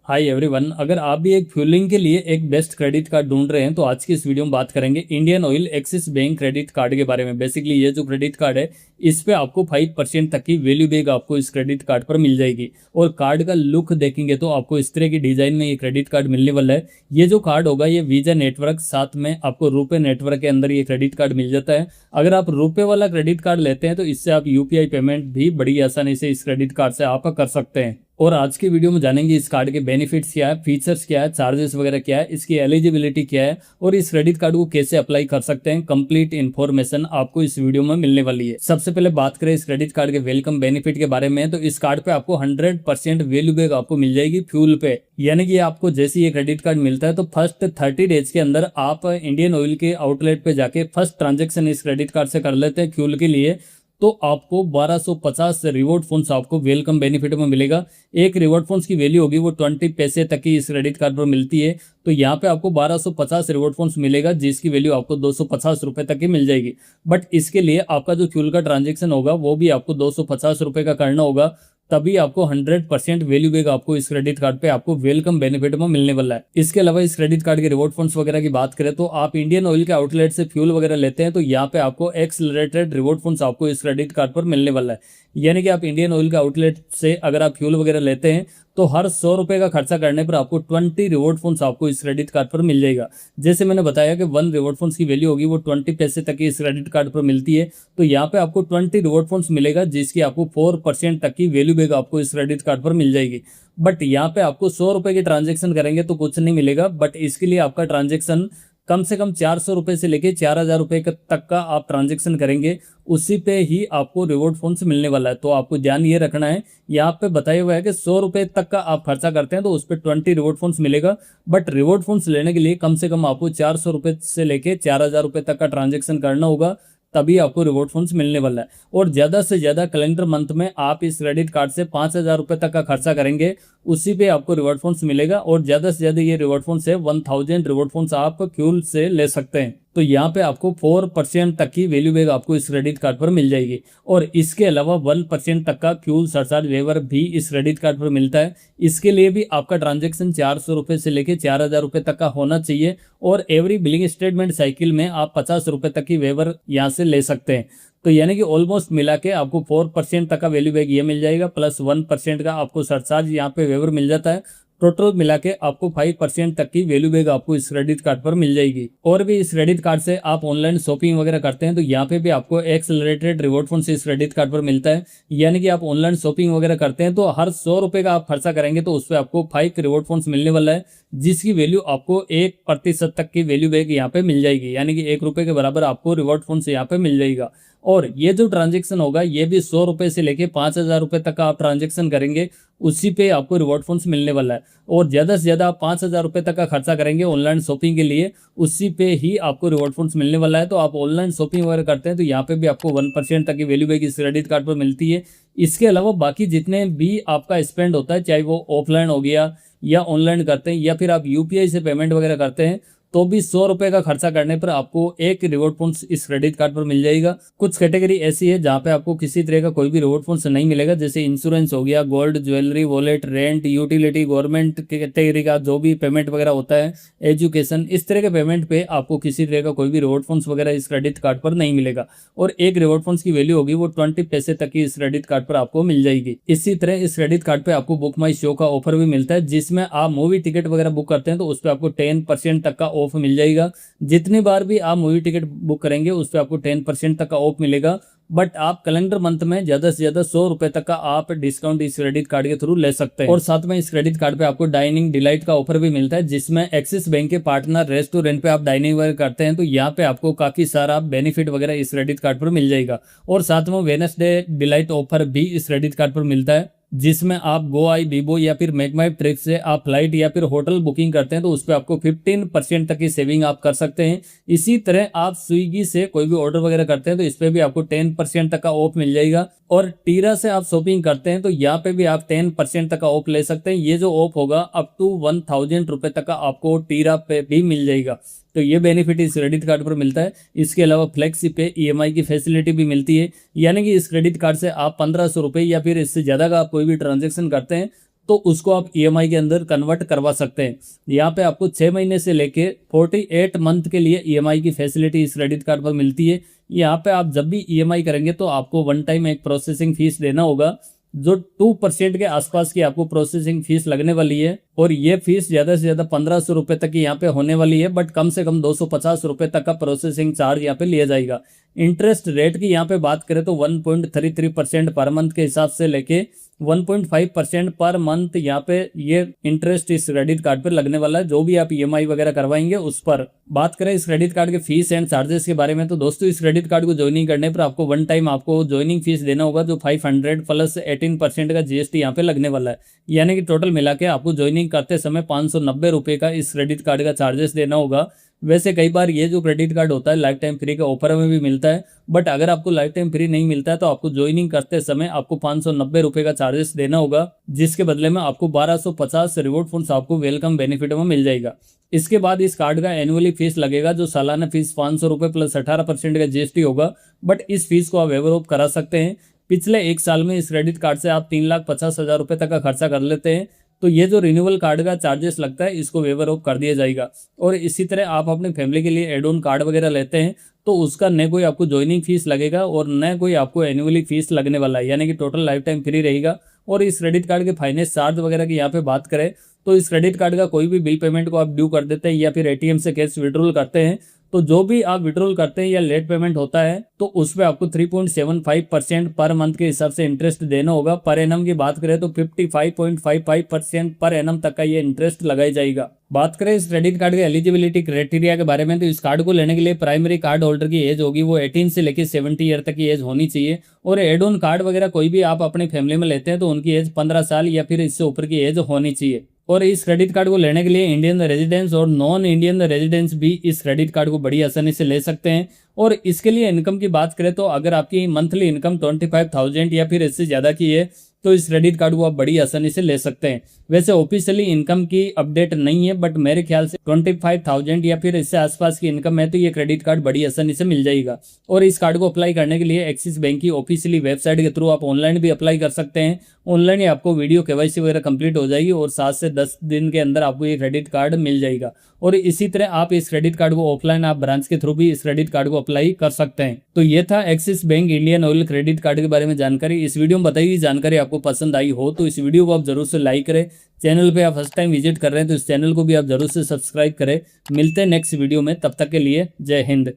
Hi everyone, अगर आप भी एक फ्यूलिंग के लिए एक बेस्ट क्रेडिट कार्ड ढूंढ रहे हैं तो आज की इस वीडियो में बात करेंगे Indian oil axis bank credit card के बारे में। बेसिकली ये जो क्रेडिट कार्ड है इस पे आपको 5% तक की वैल्यू बैक आपको इस क्रेडिट कार्ड पर मिल जाएगी। और कार्ड का लुक देखेंगे तो आपको इस तरह की डिजाइन में ये क्रेडिट कार्ड मिलने वाला है। ये जो कार्ड होगा ये वीजा नेटवर्क साथ में आपको रुपे नेटवर्क के अंदर ये क्रेडिट कार्ड मिल जाता है। अगर आप रुपे वाला क्रेडिट कार्ड लेते हैं तो इससे आप यूपीआई पेमेंट भी बड़ी आसानी से इस क्रेडिट कार्ड से आप कर सकते हैं। और आज की वीडियो में जानेंगे इस कार्ड के बेनिफिट्स क्या है, फीचर्स क्या है, चार्जेस वगैरह क्या है, इसकी एलिजिबिलिटी क्या है और इस क्रेडिट कार्ड को कैसे अप्लाई कर सकते हैं। कंप्लीट इन्फॉर्मेशन आपको इस वीडियो में मिलने वाली है। सबसे पहले बात करें इस क्रेडिट कार्ड के वेलकम बेनिफिट के बारे में, तो इस कार्ड पे आपको 100% वैल्यू बैक आपको मिल जाएगी फ्यूल पे। यानी कि आपको जैसे ये क्रेडिट कार्ड मिलता है तो फर्स्ट 30 डेज के अंदर आप इंडियन ऑयल के आउटलेट पे जाके फर्स्ट ट्रांजेक्शन इस क्रेडिट कार्ड से कर लेते हैं फ्यूल के लिए, तो आपको 1250 रिवॉर्ड फंड्स आपको वेलकम बेनिफिट में मिलेगा। एक रिवॉर्ड फंड्स की वैल्यू होगी वो 20 पैसे तक की इस क्रेडिट कार्ड पर मिलती है। तो यहाँ पे आपको 1250 रिवॉर्ड फंड्स मिलेगा जिसकी वैल्यू आपको 250 रुपए तक की मिल जाएगी। बट इसके लिए आपका जो फ्यूल का ट्रांजेक्शन होगा वो भी आपको 250 रुपए का करना होगा, तभी आपको 100% वैल्यू बैक आपको इस क्रेडिट कार्ड पे आपको वेलकम बेनिफिट में मिलने वाला है। इसके अलावा इस क्रेडिट कार्ड के रिवॉर्ड फंड्स वगैरह की बात करें तो आप इंडियन ऑयल के आउटलेट से फ्यूल वगैरह लेते हैं तो यहाँ पे आपको एक्सलरेटेड रिवॉर्ड फंड्स आपको इस क्रेडिट कार्ड पर मिलने वाला है। यानी कि आप इंडियन ऑयल के आउटलेट से अगर आप फ्यूल वगैरह लेते हैं तो हर 100 रुपए का खर्चा करने पर आपको 20 रिवॉर्ड फंड्स आपको इस क्रेडिट कार्ड पर मिल जाएगा। जैसे मैंने बताया कि 1 रिवॉर्ड फंड्स की वैल्यू होगी वो 20 पैसे तक की इस क्रेडिट कार्ड पर मिलती है। तो यहाँ पे आपको 20 रिवॉर्ड फंड्स मिलेगा जिसकी आपको 4% तक की वैल्यू बैक आपको इस क्रेडिट कार्ड पर मिल जाएगी। बट यहाँ पे आपको 100 रुपए की ट्रांजेक्शन करेंगे तो कुछ नहीं मिलेगा, बट इसके लिए आपका ट्रांजेक्शन कम से कम 400 रुपए से लेके 4000 रुपए तक का आप ट्रांजेक्शन करेंगे, उसी पे ही आपको रिवॉर्ड फंड्स मिलने वाला है। तो आपको ध्यान ये रखना है, यहाँ पे बताया हुआ है कि 100 रुपए तक का आप खर्चा करते हैं तो उस पर 20 रिवॉर्ड फंड्स मिलेगा। बट रिवॉर्ड फंड्स लेने के लिए कम से कम आपको 400 रुपए से लेके 4000 रुपए तक का ट्रांजेक्शन करना होगा, तभी आपको रिवॉर्ड फंड्स मिलने वाला है। और ज्यादा से ज्यादा कैलेंडर मंथ में आप इस क्रेडिट कार्ड से 5000 रुपए तक का खर्चा करेंगे, उसी पे आपको रिवॉर्ड फंड्स मिलेगा। और ज्यादा से ज्यादा ये रिवॉर्ड फंड्स है 1000 रिवॉर्ड फंड्स आप फ्यूल से ले सकते हैं। तो यहाँ पे आपको 4% तक की वैल्यू बैक आपको इस क्रेडिट कार्ड पर मिल जाएगी। और इसके अलावा 1% तक का फ्यूल सरचार्ज वेवर भी इस क्रेडिट कार्ड पर मिलता है। इसके लिए भी आपका ट्रांजेक्शन 400 रुपए से लेके 4000 रुपए तक का होना चाहिए। और एवरी बिलिंग स्टेटमेंट साइकिल में आप 50 रुपए तक की वेवर यहाँ से ले सकते हैं। तो यानी कि ऑलमोस्ट मिला के आपको 4% तक का वैल्यू बैक ये मिल जाएगा, प्लस 1% का आपको सरचार्ज यहाँ पे वेवर मिल जाता है। टोटल मिला के आपको 5% तक की वैल्यू बैक आपको इस क्रेडिट कार्ड पर मिल जाएगी। और भी इस क्रेडिट कार्ड से आप ऑनलाइन शॉपिंग वगैरह करते हैं तो यहाँ पे भी आपको एक्सलरेटेड रिवॉर्ड फंड्स इस क्रेडिट कार्ड पर मिलता है। यानी कि आप ऑनलाइन शॉपिंग वगैरह करते हैं तो हर 100 रुपए का आप खर्चा करेंगे तो उस पर आपको 5 रिवॉर्ड फंड्स मिलने वाला है, जिसकी वैल्यू आपको 1% तक की वैल्यू बैक यहाँ पे मिल जाएगी। यानी कि 1 रुपए के बराबर आपको रिवॉर्ड फंड्स यहाँ पे मिल जाएगा। और ये जो ट्रांजेक्शन होगा ये भी 100 रुपए से लेके 5000 रुपए तक का आप ट्रांजेक्शन करेंगे, उसी पे आपको रिवॉर्ड फंड्स मिलने वाला है। और ज्यादा से ज्यादा आप 5000 रुपए तक का खर्चा करेंगे ऑनलाइन शॉपिंग के लिए, उसी पे ही आपको रिवॉर्ड फंड्स मिलने वाला है। तो आप ऑनलाइन शॉपिंग वगैरह करते हैं तो यहाँ पे भी आपको 1% तक की वैल्यू बैक इस क्रेडिट कार्ड पर मिलती है। इसके अलावा बाकी जितने भी आपका स्पेंड होता है, चाहे वो ऑफलाइन हो गया या ऑनलाइन करते हैं या फिर आप यूपीआई से पेमेंट वगैरह करते हैं, तो भी 100 रुपए का खर्चा करने पर आपको एक रिवॉर्ड फंड्स इस क्रेडिट कार्ड पर मिल जाएगा। कुछ कैटेगरी ऐसी है जहाँ पे आपको किसी तरह का कोई भी रिवॉर्ड फंड्स नहीं मिलेगा, जैसे इंश्योरेंस हो गया, gold, jewellery, wallet, rent, utility, government category का जो भी पेमेंट वगैरह होता है, एजुकेशन, इस तरह के पेमेंट पे आपको किसी तरह का कोई भी रिवॉर्ड फंड्स वगैरह इस क्रेडिट कार्ड पर नहीं मिलेगा। और एक रिवॉर्ड फंड्स की वैल्यू होगी वो 20 पैसे तक की इस क्रेडिट कार्ड पर आपको मिल जाएगी। इसी तरह इस क्रेडिट कार्ड पे आपको बुक माई शो का ऑफर भी मिलता है, जिसमें आप मूवी टिकट वगैरह बुक करते हैं तो उस पर आपको 10% तक का ऑफ मिल जाएगा। जितनी बार भी आप मूवी टिकट बुक करेंगे उस पर आपको 10% तक का ऑफ मिलेगा। बट आप कैलेंडर मंथ में ज्यादा से ज्यादा 100 रुपए तक का आप डिस्काउंट इस क्रेडिट कार्ड के थ्रू ले सकते हैं। और साथ में इस क्रेडिट कार्ड पे आपको डाइनिंग डिलाइट का ऑफर भी मिलता है, जिसमें एक्सिस बैंक के पार्टनर रेस्टोरेंट पे आप डाइनिंग वगैरह करते हैं तो यहाँ पे आपको काफी सारा बेनिफिट वगैरह इस क्रेडिट कार्ड पर मिल जाएगा। और साथ में वेडनेसडे डिलाइट ऑफर भी इस क्रेडिट कार्ड पर मिलता है, जिसमें आप गोआई, बीबो या फिर मेकमाई ट्रिप से आप फ्लाइट या फिर होटल बुकिंग करते हैं तो उस पर आपको 15% तक की सेविंग आप कर सकते हैं। इसी तरह आप स्विगी से कोई भी ऑर्डर वगैरह करते हैं तो इस पर भी आपको 10% तक का ऑफ मिल जाएगा। और टीरा से आप शॉपिंग करते हैं तो यहाँ पे भी आप 10% तक का ऑफ ले सकते हैं। ये जो ऑफ होगा अप टू 1000 रुपए तक का आपको टीरा पे भी मिल जाएगा। तो ये बेनिफिट इस क्रेडिट कार्ड पर मिलता है। इसके अलावा फ्लेक्सी पे ईएमआई की फैसिलिटी भी मिलती है, यानी कि इस क्रेडिट कार्ड से आप 1500 रुपये या फिर इससे ज़्यादा का आप कोई भी ट्रांजेक्शन करते हैं तो उसको आप ईएमआई के अंदर कन्वर्ट करवा सकते हैं। यहाँ पे आपको 6 महीने से लेके 48 मंथ के लिए ईएमआई की फैसिलिटी इस क्रेडिट कार्ड पर मिलती है। यहाँ पे आप जब भी ईएमआई करेंगे तो आपको वन टाइम एक प्रोसेसिंग फीस देना होगा, जो 2% के आसपास की आपको प्रोसेसिंग फीस लगने वाली है। और ये फीस ज्यादा से ज्यादा 1500 रुपए तक की यहाँ पे होने वाली है, बट कम से कम 250 रुपए तक का प्रोसेसिंग चार्ज यहाँ पे लिया जाएगा। इंटरेस्ट रेट की यहाँ पे बात करें तो 1.33% पर मंथ के हिसाब से लेके 1.5% पर मंथ यहाँ पे ये इंटरेस्ट इस क्रेडिट कार्ड पर लगने वाला है, जो भी आप ईएमआई वगैरह करवाएंगे उस पर। बात करें इस क्रेडिट कार्ड के फीस एंड चार्जेस के बारे में, तो दोस्तों इस क्रेडिट कार्ड को ज्वाइनिंग करने पर आपको वन टाइम आपको ज्वाइनिंग फीस देना होगा, जो 500 प्लस 18% का जीएसटी यहाँ पे लगने वाला है। यानी कि टोटल मिला के आपको ज्वाइनिंग करते समय 590 रुपये का इस क्रेडिट कार्ड का चार्जेस देना होगा। वैसे कई बार ये जो क्रेडिट कार्ड होता है लाइफ टाइम फ्री के ऑफर में भी मिलता है, बट अगर आपको लाइफ टाइम फ्री नहीं मिलता है तो आपको ज्वाइनिंग करते समय आपको 590 रुपये का चार्जेस देना होगा, जिसके बदले में आपको 1250 रिवॉर्ड फंड्स आपको वेलकम बेनिफिट में मिल जाएगा। इसके बाद इस कार्ड का एनुअली फीस लगेगा, जो सालाना फीस 500 रुपये प्लस 18% का जीएसटी होगा, बट इस फीस को आप वेवर ऑफ करा सकते हैं। पिछले एक साल में इस क्रेडिट कार्ड से आप 3,50,000 रुपये तक का खर्चा कर लेते हैं तो ये जो रिन्यूअल कार्ड का चार्जेस लगता है इसको वेवर ऑफ कर दिया जाएगा। और इसी तरह आप अपने फैमिली के लिए एड ऑन कार्ड वगैरह लेते हैं तो उसका न कोई आपको ज्वाइनिंग फीस लगेगा और न कोई आपको एनुअली फीस लगने वाला है, यानी कि टोटल लाइफ टाइम फ्री रहेगा। और इस क्रेडिट कार्ड के फाइनेंस चार्ज वगैरह की यहाँ पे बात करें तो इस क्रेडिट कार्ड का कोई भी बिल पेमेंट को आप ड्यू कर देते हैं या फिर एटीएम से कैश विड्रॉल करते हैं, तो जो भी आप विड्रॉल करते हैं या लेट पेमेंट होता है तो उस पर आपको 3.75% पर मंथ के हिसाब से इंटरेस्ट देना होगा। पर एनम की बात करें तो 55.55% पर एनम तक का ये इंटरेस्ट लगाई जाएगा। बात करें इस क्रेडिट कार्ड के एलिजिबिलिटी क्राइटेरिया के बारे में, तो इस कार्ड को लेने के लिए प्राइमरी कार्ड होल्डर की एज होगी वो 18 से लेकर 70 ईयर तक की एज होनी चाहिए। और एड ऑन कार्ड वगैरह कोई भी आप अपनी फैमिली में लेते हैं तो उनकी एज 15 साल या फिर इससे ऊपर की एज होनी चाहिए। और इस क्रेडिट कार्ड को लेने के लिए इंडियन रेजिडेंस और नॉन इंडियन रेजिडेंस भी इस क्रेडिट कार्ड को बड़ी आसानी से ले सकते हैं। और इसके लिए इनकम की बात करें तो अगर आपकी मंथली इनकम 25,000 या फिर इससे ज़्यादा की है तो इस क्रेडिट कार्ड को आप बड़ी आसानी से ले सकते हैं। वैसे ऑफिशियली इनकम की अपडेट नहीं है, बट मेरे ख्याल से 25,000 या फिर इससे आसपास की इनकम है तो ये क्रेडिट कार्ड बड़ी आसानी से मिल जाएगा। और इस कार्ड को अप्लाई करने के लिए एक्सिस बैंक की ऑफिशियली वेबसाइट के थ्रू आप ऑनलाइन भी अप्लाई कर सकते हैं। ऑनलाइन ही आपको वीडियो केवाईसी वगैरह कंप्लीट हो जाएगी और 7 से 10 दिन के अंदर आपको ये क्रेडिट कार्ड मिल जाएगा। और इसी तरह आप इस क्रेडिट कार्ड को ऑफलाइन आप ब्रांच के थ्रू भी इस क्रेडिट कार्ड को अप्लाई कर सकते हैं। तो ये था axis bank Indian oil credit card के बारे में जानकारी। इस वीडियो में बताई गई जानकारी आपको पसंद आई हो तो इस वीडियो को आप जरूर से लाइक करें। चैनल पे आप फर्स्ट टाइम विजिट कर रहे हैं तो इस चैनल को भी आप जरूर से सब्सक्राइब करें। मिलते हैं नेक्स्ट वीडियो में, तब तक के लिए जय हिंद।